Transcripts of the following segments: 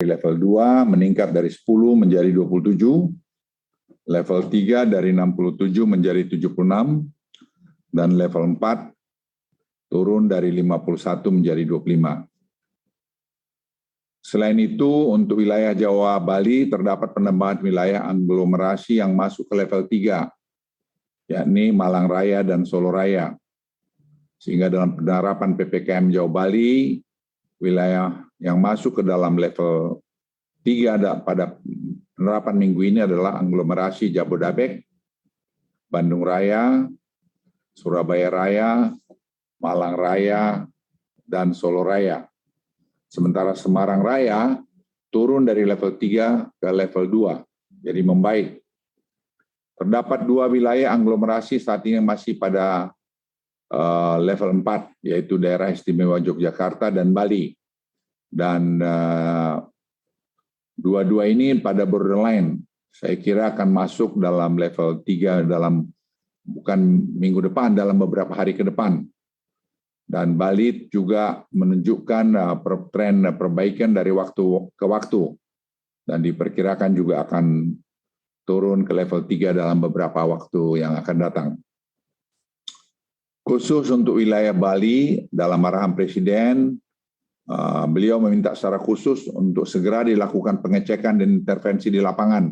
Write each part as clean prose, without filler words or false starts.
Level 2 meningkat dari 10 menjadi 27, level 3 dari 67 menjadi 76, dan level 4 turun dari 51 menjadi 25. Selain itu, untuk wilayah Jawa Bali terdapat penambahan wilayah aglomerasi yang masuk ke level 3, yakni Malang Raya dan Solo Raya. Sehingga dalam penerapan PPKM Jawa Bali, wilayah yang masuk ke dalam level 3 pada penerapan minggu ini adalah aglomerasi Jabodebek, Bandung Raya, Surabaya Raya, Malang Raya, dan Solo Raya. Sementara Semarang Raya turun dari level 3 ke level 2, jadi membaik. Terdapat 2 wilayah aglomerasi saat ini masih pada level 4, yaitu daerah istimewa Yogyakarta dan Bali. Dan dua-dua ini pada borderline, saya kira akan masuk dalam level 3 bukan minggu depan, dalam beberapa hari ke depan. Dan Bali juga menunjukkan tren perbaikan dari waktu ke waktu. Dan diperkirakan juga akan turun ke level 3 dalam beberapa waktu yang akan datang. Khusus untuk wilayah Bali, dalam arahan Presiden, beliau meminta secara khusus untuk segera dilakukan pengecekan dan intervensi di lapangan.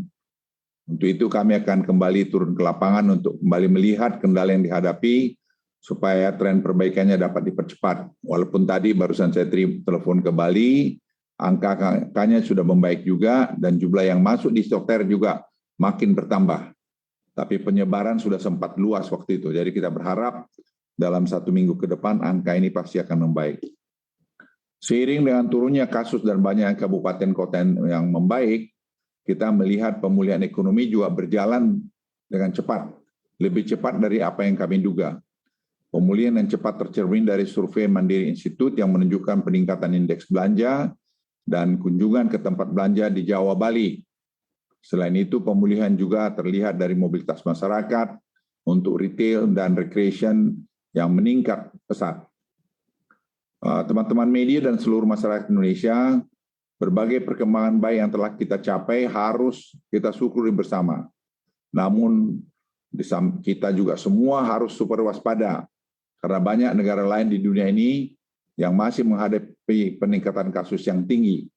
Untuk itu kami akan kembali turun ke lapangan untuk kembali melihat kendala yang dihadapi supaya tren perbaikannya dapat dipercepat. Walaupun tadi barusan saya telepon ke Bali, angkanya sudah membaik juga dan jumlah yang masuk di isoter juga makin bertambah. Tapi penyebaran sudah sempat luas waktu itu. Jadi kita berharap dalam 1 minggu ke depan angka ini pasti akan membaik. Seiring dengan turunnya kasus dan banyak kabupaten kota yang membaik, kita melihat pemulihan ekonomi juga berjalan dengan cepat, lebih cepat dari apa yang kami duga. Pemulihan yang cepat tercermin dari survei Mandiri Institute yang menunjukkan peningkatan indeks belanja dan kunjungan ke tempat belanja di Jawa Bali. Selain itu, pemulihan juga terlihat dari mobilitas masyarakat untuk retail dan recreation yang meningkat pesat. Teman-teman media dan seluruh masyarakat Indonesia, berbagai perkembangan baik yang telah kita capai harus kita syukuri bersama. Namun kita juga semua harus super waspada karena banyak negara lain di dunia ini yang masih menghadapi peningkatan kasus yang tinggi.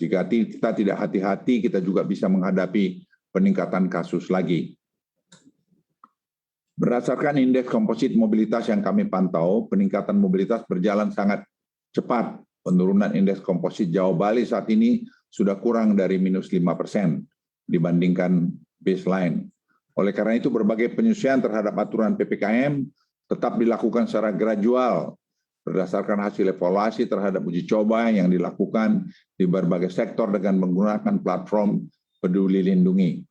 Jika kita tidak hati-hati, kita juga bisa menghadapi peningkatan kasus lagi. Berdasarkan indeks komposit mobilitas yang kami pantau, peningkatan mobilitas berjalan sangat cepat. Penurunan indeks komposit Jawa Bali saat ini sudah kurang dari -5% dibandingkan baseline. Oleh karena itu, berbagai penyesuaian terhadap aturan PPKM tetap dilakukan secara gradual berdasarkan hasil evaluasi terhadap uji coba yang dilakukan di berbagai sektor dengan menggunakan platform Peduli Lindungi.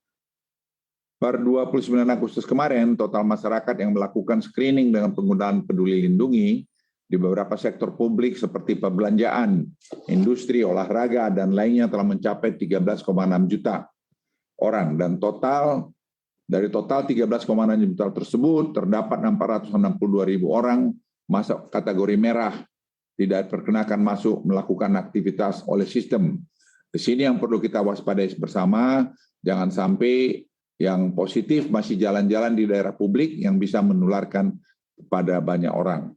Per 29 Agustus kemarin, total masyarakat yang melakukan screening dengan penggunaan Peduli Lindungi di beberapa sektor publik seperti perbelanjaan, industri, olahraga, dan lainnya telah mencapai 13,6 juta orang. Dan dari total 13,6 juta tersebut, terdapat 462.000 orang masuk kategori merah, tidak perkenakan masuk melakukan aktivitas oleh sistem. Di sini yang perlu kita waspadai bersama, jangan sampai yang positif masih jalan-jalan di daerah publik yang bisa menularkan kepada banyak orang.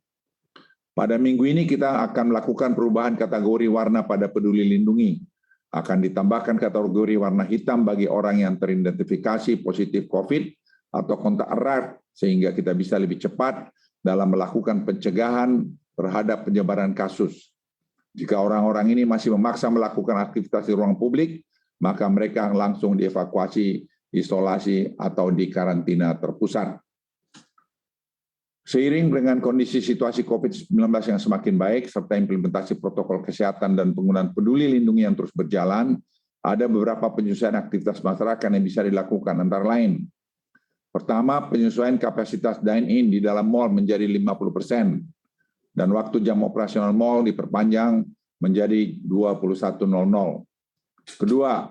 Pada minggu ini kita akan melakukan perubahan kategori warna pada Peduli Lindungi. Akan ditambahkan kategori warna hitam bagi orang yang teridentifikasi positif COVID atau kontak erat, sehingga kita bisa lebih cepat dalam melakukan pencegahan terhadap penyebaran kasus. Jika orang-orang ini masih memaksa melakukan aktivitas di ruang publik, maka mereka langsung dievakuasi, isolasi, atau di karantina terpusat. Seiring dengan kondisi situasi COVID-19 yang semakin baik, serta implementasi protokol kesehatan dan penggunaan Peduli Lindungi yang terus berjalan, ada beberapa penyesuaian aktivitas masyarakat yang bisa dilakukan, antara lain. Pertama, penyesuaian kapasitas dine-in di dalam mal menjadi 50%, dan waktu jam operasional mal diperpanjang menjadi 21.00. Kedua,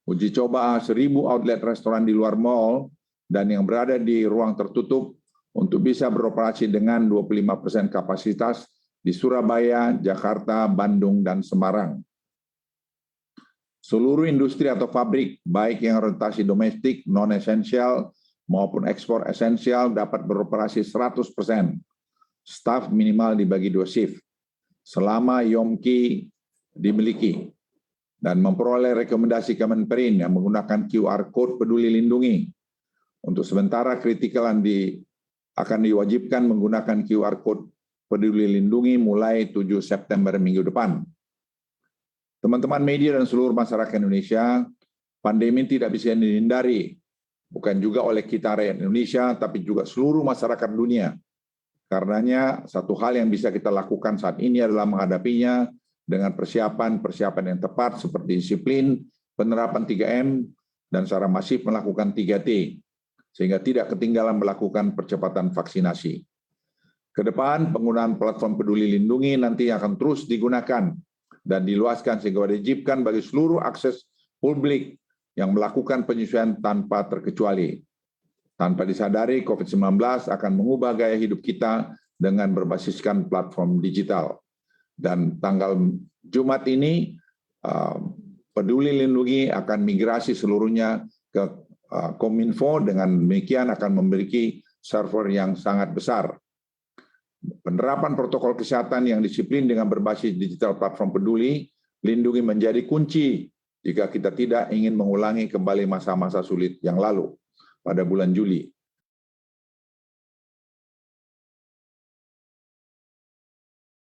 uji coba 1.000 outlet restoran di luar mal dan yang berada di ruang tertutup untuk bisa beroperasi dengan 25% kapasitas di Surabaya, Jakarta, Bandung, dan Semarang. Seluruh industri atau pabrik, baik yang orientasi domestik, non-esensial, maupun ekspor esensial dapat beroperasi 100%. Staf minimal dibagi 2 shift. Selama Yomki dimiliki dan memperoleh rekomendasi Kemenperin yang menggunakan QR Code Peduli Lindungi. Untuk sementara kritikal akan diwajibkan menggunakan QR Code Peduli Lindungi mulai 7 September minggu depan. Teman-teman media dan seluruh masyarakat Indonesia, pandemi tidak bisa dihindari, bukan juga oleh kita rakyat Indonesia, tapi juga seluruh masyarakat dunia. Karenanya, satu hal yang bisa kita lakukan saat ini adalah menghadapinya dengan persiapan yang tepat seperti disiplin, penerapan 3M, dan secara masif melakukan 3T, sehingga tidak ketinggalan melakukan percepatan vaksinasi. Kedepan, penggunaan platform Peduli Lindungi nanti akan terus digunakan dan diluaskan sehingga diwajibkan bagi seluruh akses publik yang melakukan penyesuaian tanpa terkecuali. Tanpa disadari, COVID-19 akan mengubah gaya hidup kita dengan berbasiskan platform digital. Dan tanggal Jumat ini, Peduli Lindungi akan migrasi seluruhnya ke Kominfo, dengan demikian akan memiliki server yang sangat besar. Penerapan protokol kesehatan yang disiplin dengan berbasis digital platform Peduli Lindungi menjadi kunci jika kita tidak ingin mengulangi kembali masa-masa sulit yang lalu pada bulan Juli.